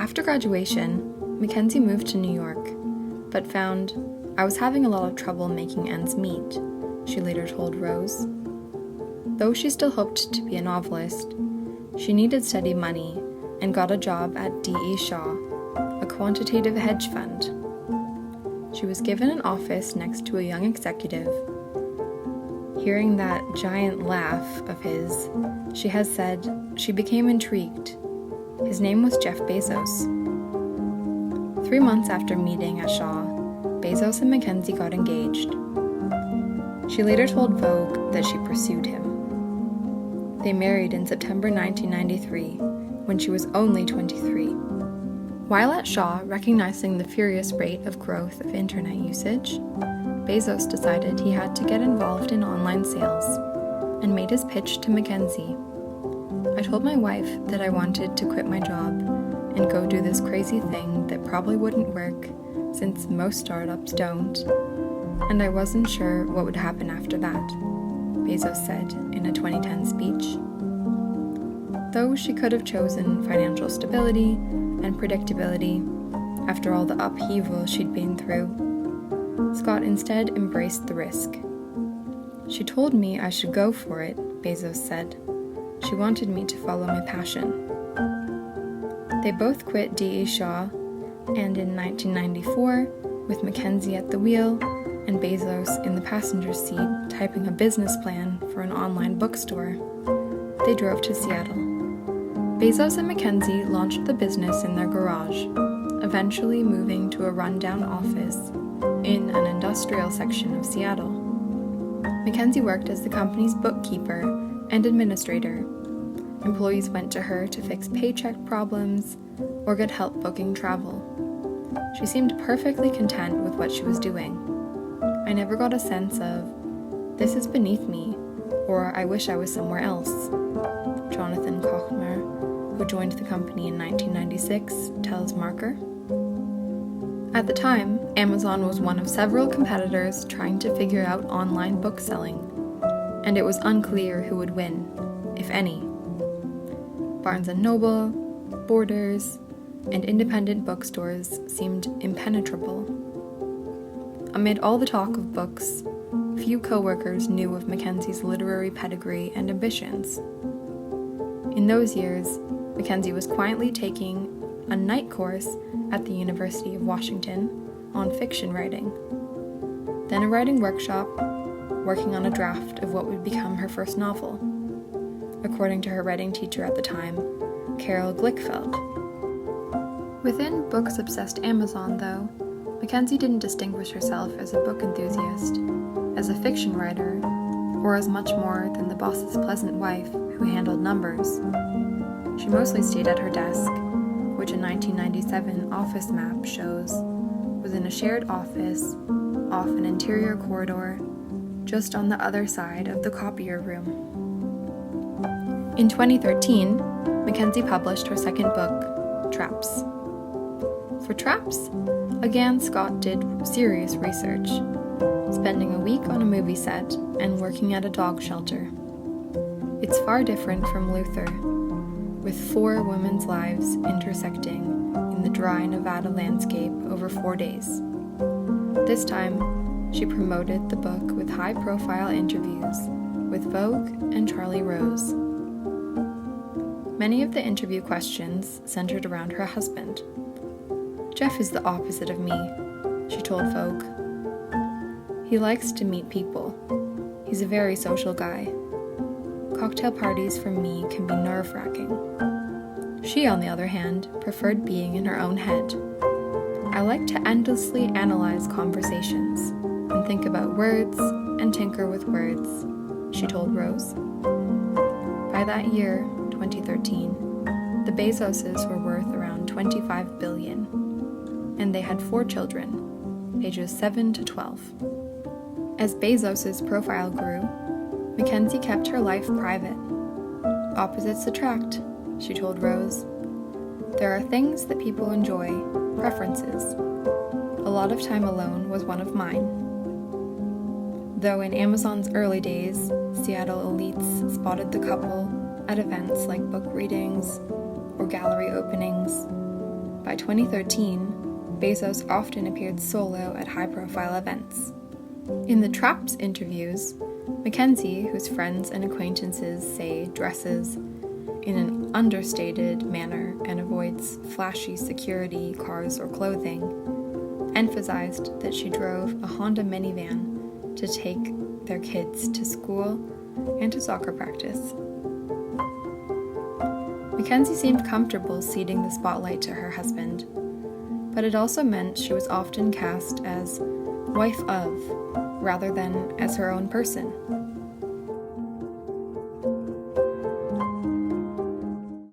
After graduation, Mackenzie moved to New York, but found, "I was having a lot of trouble making ends meet," she later told Rose. Though she still hoped to be a novelist, she needed steady money and got a job at D.E. Shaw, a quantitative hedge fund. She was given an office next to a young executive. Hearing that giant laugh of his, she has said she became intrigued. His name was Jeff Bezos. 3 months after meeting at Shaw, Bezos and Mackenzie got engaged. She later told Vogue that she pursued him. They married in September 1993, when she was only 23. While at Shaw, recognizing the furious rate of growth of internet usage, Bezos decided he had to get involved in online sales and made his pitch to Mackenzie. "I told my wife that I wanted to quit my job and go do this crazy thing that probably wouldn't work since most startups don't, and I wasn't sure what would happen after that," Bezos said in a 2010 speech. Though she could have chosen financial stability and predictability after all the upheaval she'd been through, Scott instead embraced the risk. "She told me I should go for it," Bezos said. "She wanted me to follow my passion." They both quit D.E. Shaw, and in 1994, with Mackenzie at the wheel and Bezos in the passenger seat typing a business plan for an online bookstore, they drove to Seattle. Bezos and Mackenzie launched the business in their garage, eventually moving to a rundown office in an industrial section of Seattle. Mackenzie worked as the company's bookkeeper and administrator. Employees went to her to fix paycheck problems or get help booking travel. She seemed perfectly content with what she was doing. "I never got a sense of, 'This is beneath me,' or 'I wish I was somewhere else,'" Jonathan Kochmer, who joined the company in 1996, tells Marker. At the time, Amazon was one of several competitors trying to figure out online book selling, and it was unclear who would win, if any. Barnes & Noble, Borders, and independent bookstores seemed impenetrable. Amid all the talk of books, few co-workers knew of Mackenzie's literary pedigree and ambitions. In those years, Mackenzie was quietly taking a night course at the University of Washington on fiction writing, then a writing workshop, working on a draft of what would become her first novel, according to her writing teacher at the time, Carol Glickfeld. Within books-obsessed Amazon, though, Mackenzie didn't distinguish herself as a book enthusiast, as a fiction writer, or as much more than the boss's pleasant wife who handled numbers. She mostly stayed at her desk, which a 1997 office map shows was in a shared office off an interior corridor just on the other side of the copier room. In 2013, Mackenzie published her second book, Traps. For Traps, again Scott did serious research, spending a week on a movie set and working at a dog shelter. It's far different from Luther, with 4 women's lives intersecting in the dry Nevada landscape over 4 days. This time, she promoted the book with high-profile interviews with Vogue and Charlie Rose. Many of the interview questions centered around her husband. "Jeff is the opposite of me," she told Vogue. "He likes to meet people. He's a very social guy. Cocktail parties for me can be nerve-wracking. She, on the other hand, preferred being in her own head. I like to endlessly analyze conversations and think about words and tinker with words," she told Rose. By that year, 2013, the Bezoses were worth around $25 billion, and they had 4 children, ages 7 to 12. As Bezos' profile grew, Mackenzie kept her life private. "Opposites attract," she told Rose. "There are things that people enjoy, preferences. A lot of time alone was one of mine." Though in Amazon's early days, Seattle elites spotted the couple at events like book readings or gallery openings, By 2013, Bezos often appeared solo at high-profile events. In the Trapped interviews, Mackenzie, whose friends and acquaintances say dresses in an understated manner and avoids flashy security cars or clothing, emphasized that she drove a Honda minivan to take their kids to school and to soccer practice. Mackenzie seemed comfortable ceding the spotlight to her husband, but it also meant she was often cast as wife of, rather than as her own person.